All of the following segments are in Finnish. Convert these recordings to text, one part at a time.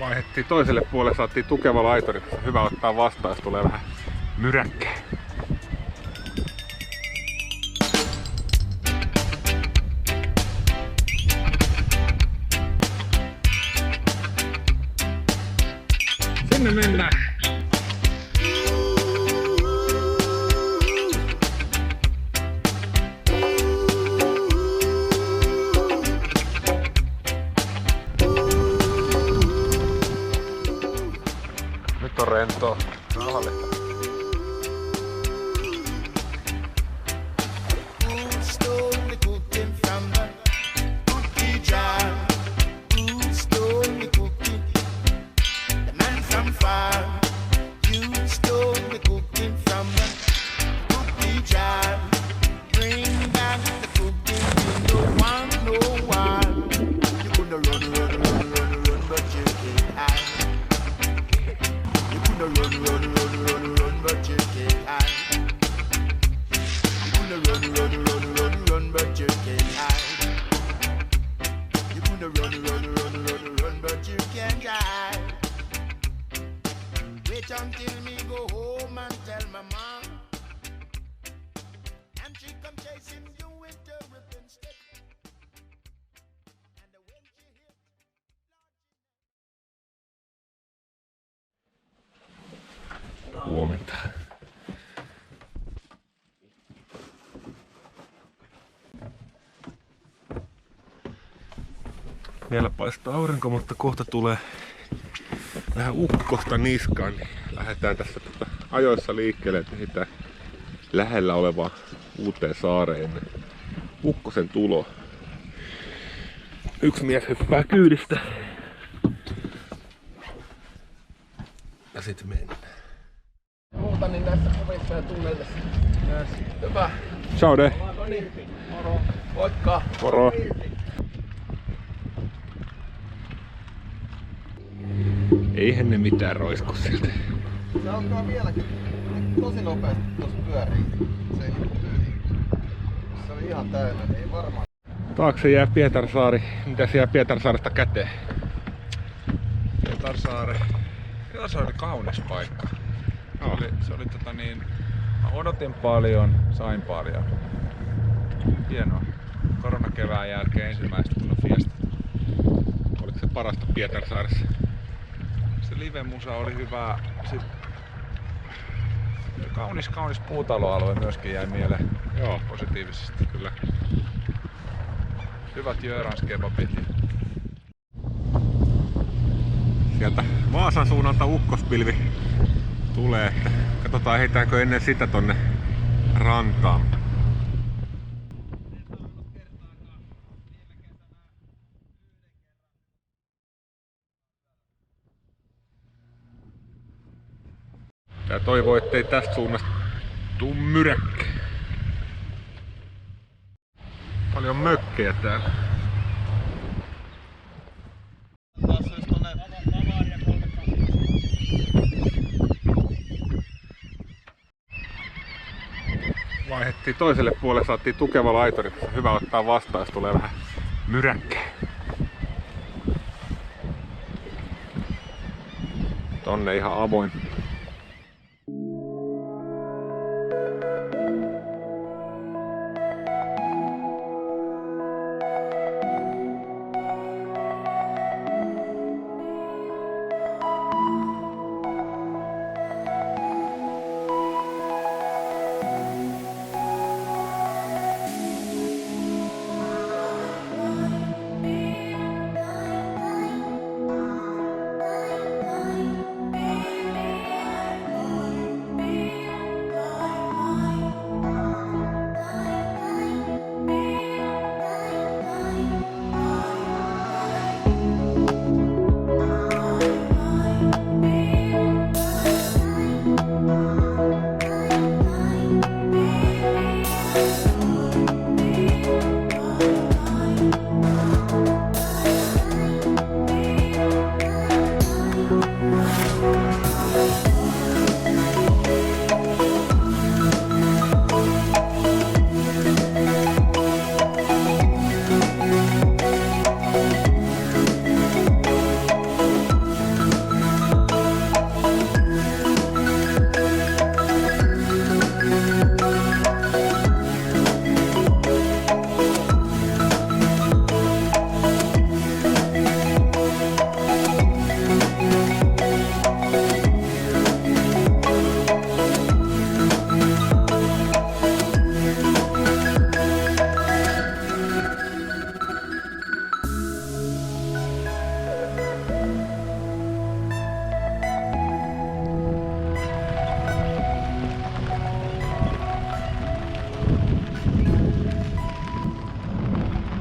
Vaihdettiin toiselle puolelle, saatiin tukeva laituri. Hyvä ottaa vastaan, jos tulee vähän myräkkää. Sinne mennään! Nyt on rentoa. Rauhallista. Until me go home and tell my mom, and she come chasing you with the ripping stick. And when she hit, Huomenta. Vielä paistaa aurinko, mutta kohta tulee vähän ukkosta niskaan, niin lähdetään tässä ajoissa liikkeelle, että ehditään lähellä olevaan uuteen saareen ennen ukkosen tulo. Yksi mies hyppää kyydistä. Ja sitten mennään. muuta, niin näissä kuvissa ja tunnelissa. Yes. Hyvä. Ciao de. No niin. Moro. Moikka. Moro. Eihän ne mitään roisku sieltä. Se alkaa vieläkin tosi nopeasti tuossa pyörii. Se ei niinku tyhjää. Se oli ihan täynnä, niin ei varmaan. Taakse jää Pietarsaari. Mitäs jää Pietarsaaresta käteen? Pietarsaari. Se oli kaunis paikka. Se oli mä odotin paljon, sain paljon. Hienoa. Koronakevään jälkeen ensimmäistä kunnon fiesta. Oliko se parasta Pietarsaaressa? Se live-musa oli hyvä. Sitten kaunis puutaloalue myöskin jäi mieleen. Joo, Positiivisesti. kyllä. Hyvät Jörans kebabit. Sieltä Vaasan suunnalta ukkospilvi tulee, että katsotaan heitäänkö ennen sitä tonne rantaan. Tää toivoo, ettei tästä suunnasta tuu myräkkä. Paljon mökkejä täällä. Vaihdettiin toiselle puolelle, saatiin tukeva laituri. Hyvä ottaa vastaan, jos tulee vähän myräkkää. Tonne ihan avoin.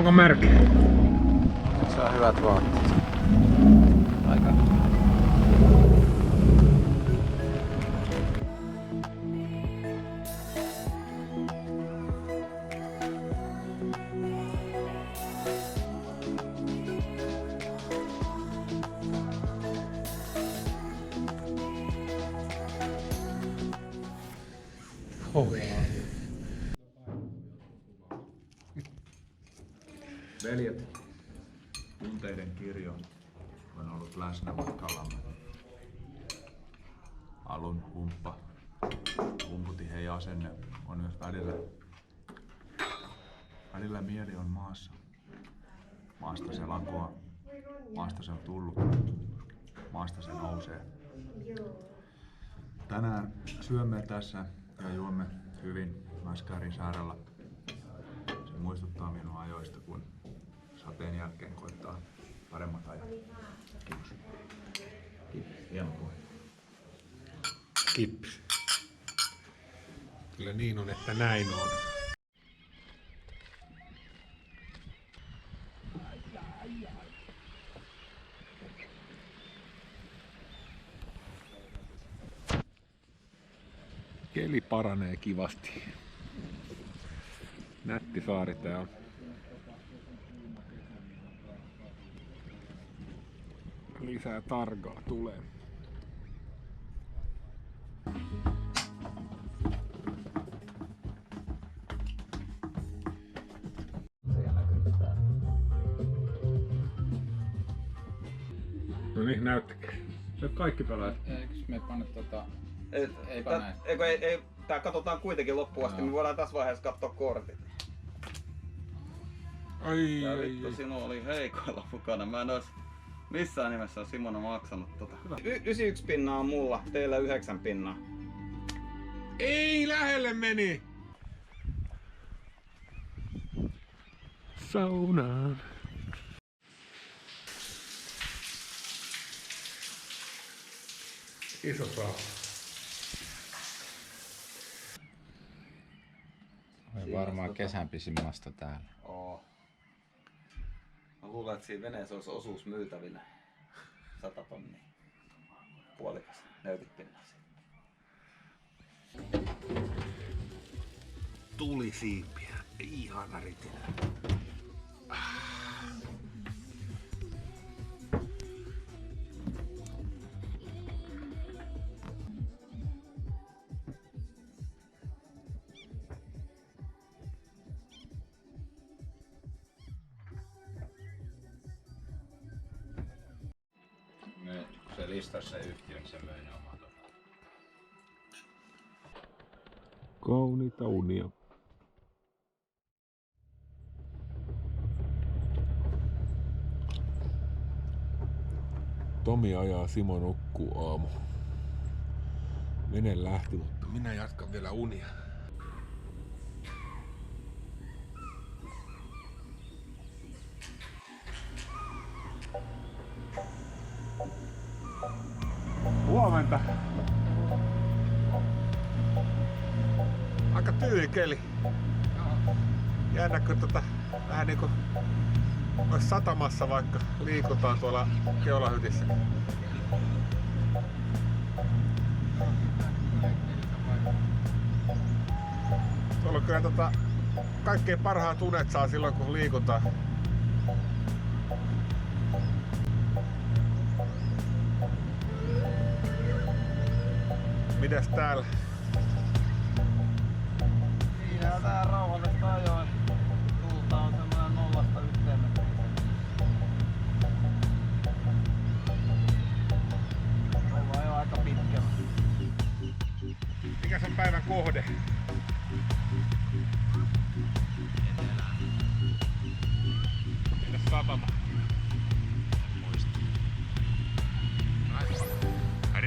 Onko märkä? Se on hyvät vaatteet. Aika. Oi. Veljet, tunteiden kirjo on ollut läsnä matkallamme. Alun humputiheä asenne on myös välillä mieli on maassa. Maasta se lakoaa, maasta se on tullut, maasta se nousee. Tänään syömme tässä ja juomme hyvin Mäskäärin saarella. Se muistuttaa minua ajoista, kun sateen jälkeen koittaa paremmat ajat. Kiitos. Hieno puhe. Kips. Kyllä niin on, että näin on. Keli paranee kivasti. Nätti saari tää on. Lisää targaa tulee. No niin, näyttäkää. Se on kaikki pelaajat. Eikös me panna Eipä näin. Ei, tää katsotaan kuitenkin loppuun asti, me voidaan tässä vaiheessa katsoa kortit. Ai, Tää vittu sinua oli heikoilla mukana, mä en ois missään nimessä Simona maksanut tota. 91 pinnaa on mulla, teillä 9 pinnaa. Ei, lähelle meni! Saunaan. Iso sauna. Oli varmaan kesän pisimmästä täällä. Oo. Mä luulen, että siinä veneessä olisi osuus myytävillä. 100 tonnia. Puolikas. 40 pinnaa siinä. Tulisiipiä. Ihana ritinä. Kun se listasi sen yhtiön, se möi ne omat. Kauniita unia. Tomi ajaa, Simo nukkuu aamu. Vene lähti, mutta minä jatkan vielä unia. Huomenta. Aika tyyli keli. Jännä, kun vähän niinku ois satamassa, vaikka liikutaan tuolla keulahytissä. Tuolla on kyllä kaikkein parhaat unet saa silloin, kun liikutaan. Mitäs täällä? Siinä on tää rauhallista ajoa. Tulta on semmoinen 0–1 metriä. Ollaan jo aika pitkällä. Mikäs on päivän kohde? Mitäs satama? Muista.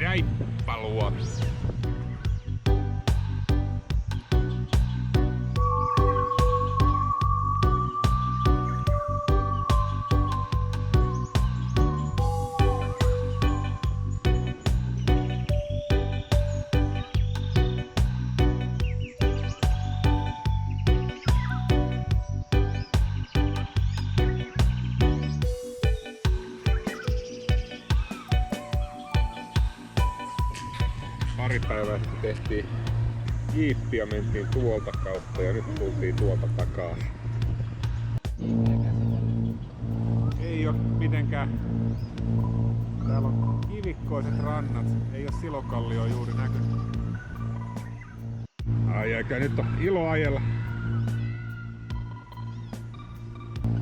Räippäluoto. pari päivää sitten tehtiin jiippi ja mentiin tuolta kautta ja nyt tultiin tuolta takaa. Ei oo mitenkään. Täällä on kivikkoiset rannat, ei oo Silokallio juuri näkynyt. Ai nyt on ilo ajella.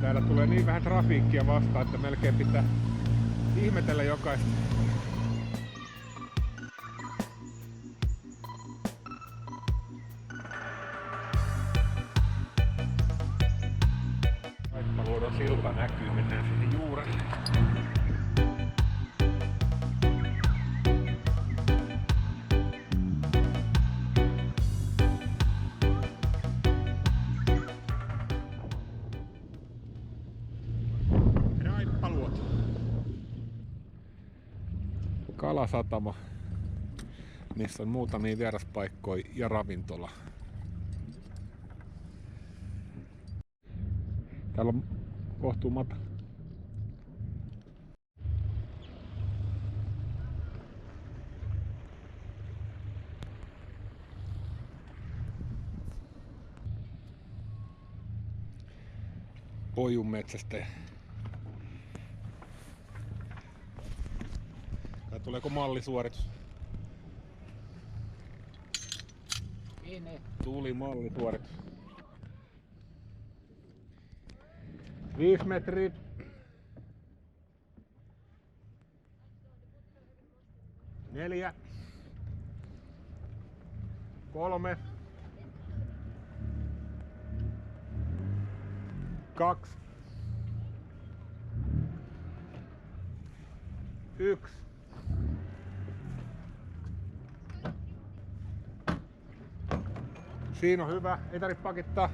Täällä tulee niin vähän trafiikkia vastaan, että melkein pitää ihmetellä jokaista. Raippaluodon silta näkyy, mennään sinne juurelle. Raippaluoto. Kalasatama, missä on muutamia vieraspaikkoja ja ravintola. Täällä on kohtuu matala. Pojun metsästäjä. Tai tuleeko mallisuoritus? Tuli mallisuoritus. 5 metriä. 4. 3. 2. 1. Siinä on hyvä, ei tarvitse pakittaa.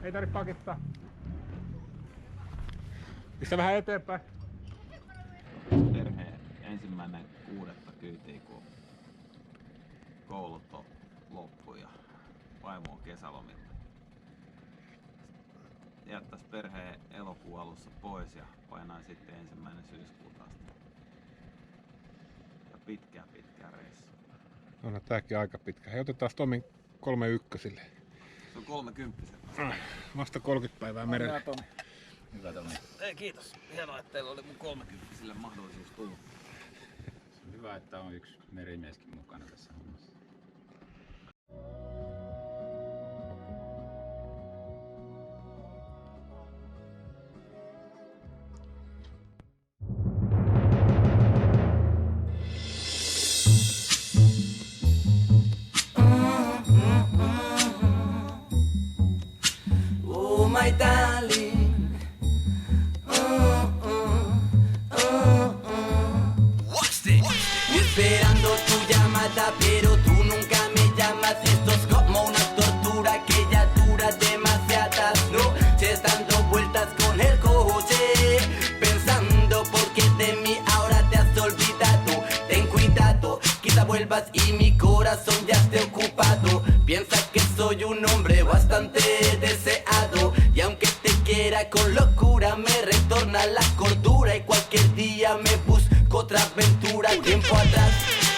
Ei tarvitse pakittaa. Pistä vähän eteenpäin. Perheen 1.6. kyytiin, kun koulut on loppu ja vaimo on kesälomilla. Jättäis perheen elokuun alussa pois ja painaa sitten 1. syyskuuta asti. Ja pitkää reissua. No tääkin aika pitkä. Hei, otetaan Tomin 3.1. Se on 30. Vasta 30 päivää merellä. Hyvä Tomi. Ei, kiitos. Hienoa, että teillä oli mun 30 mahdollisuus tulla. Se on hyvä, että on yksi merimieskin mukana tässä hommassa. Oh my darling. Esperando tu llamada, pero tú nunca me llamas. Esto es como una tortura que ya dura demasiadas noches dando vueltas con el coche, pensando por qué de mí ahora te has olvidado. Ten cuidado, quizá vuelvas y mi corazón ya esté ocupado. Piensas que soy un hombre bastante deseado, y aunque te quiera con locura me retorna la cordura, y cualquier día me busco otra aventura. Tiempo atrás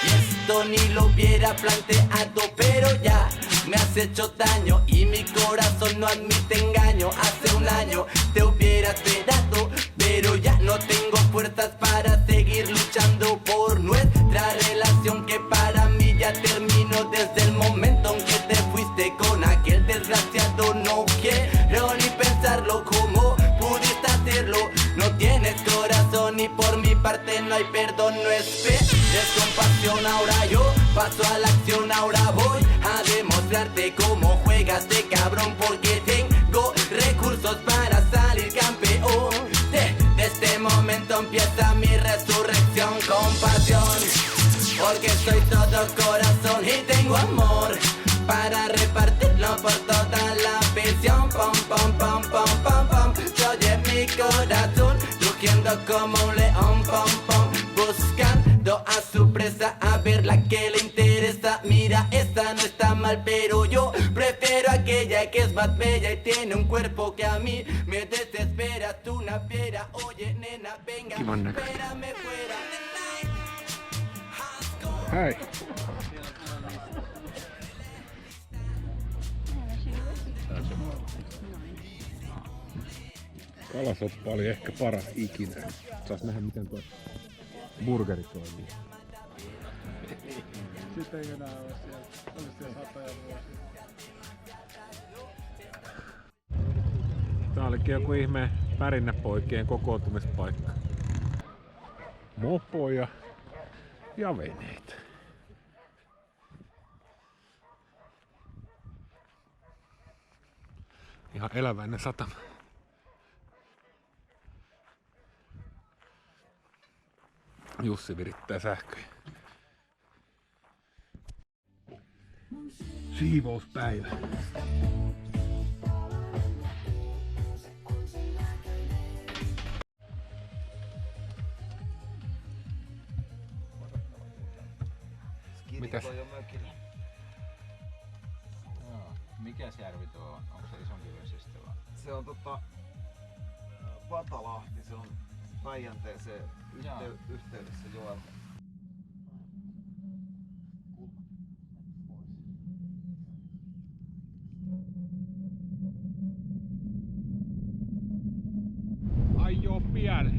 y esto ni lo hubiera planteado, pero ya me has hecho daño y mi corazón no admite engaño. Hace un año te hubiera esperado, pero ya no tengo fuerzas para seguir luchando por nuestra relación, que para mí ya terminó desde el momento en que te fuiste con aquel desgraciado. No quiero ni pensarlo, cómo pudiste hacerlo. No tienes corazón y por mi parte no hay perdón. No esperes compasión, ahora yo paso a la acción. Ahora voy a demostrarte cómo juegas de cabrón, porque tengo recursos para salir campeón. De este momento empieza mi resurrección. Compasión, porque soy todo corazón y tengo amor para repartirlo por toda la visión. Pom pom pom pom pom pom, soy en mi corazón, rugiendo como un león. Pom pom, buscando a su presa, a ver la que le interesa. Mira, esta no está mal, pero yo prefiero aquella que es más bella y tiene un cuerpo que a mí me desespera. Tú una fiera, oye nena, venga, espérame fuera. Hei! Kalasoppa oli ehkä paras ikinä. Saas nähdä miten tuo burgeri toimii. Sitä ei enää ole siellä. Olisi siellä satoja vuosia. Tää olikin joku ihme pärinnäpoikien kokoontumispaikka. Mopoja ja veneitä. Ihan eläväinen satama. Jussi virittää sähköjä. Siivouspäivä. Mitäs? Mikäs järvi tuo on? Onko se isompi vesistö vai? Se on Patalahti, se on Päijänteeseen yhteydessä joella. Ai joo, pian.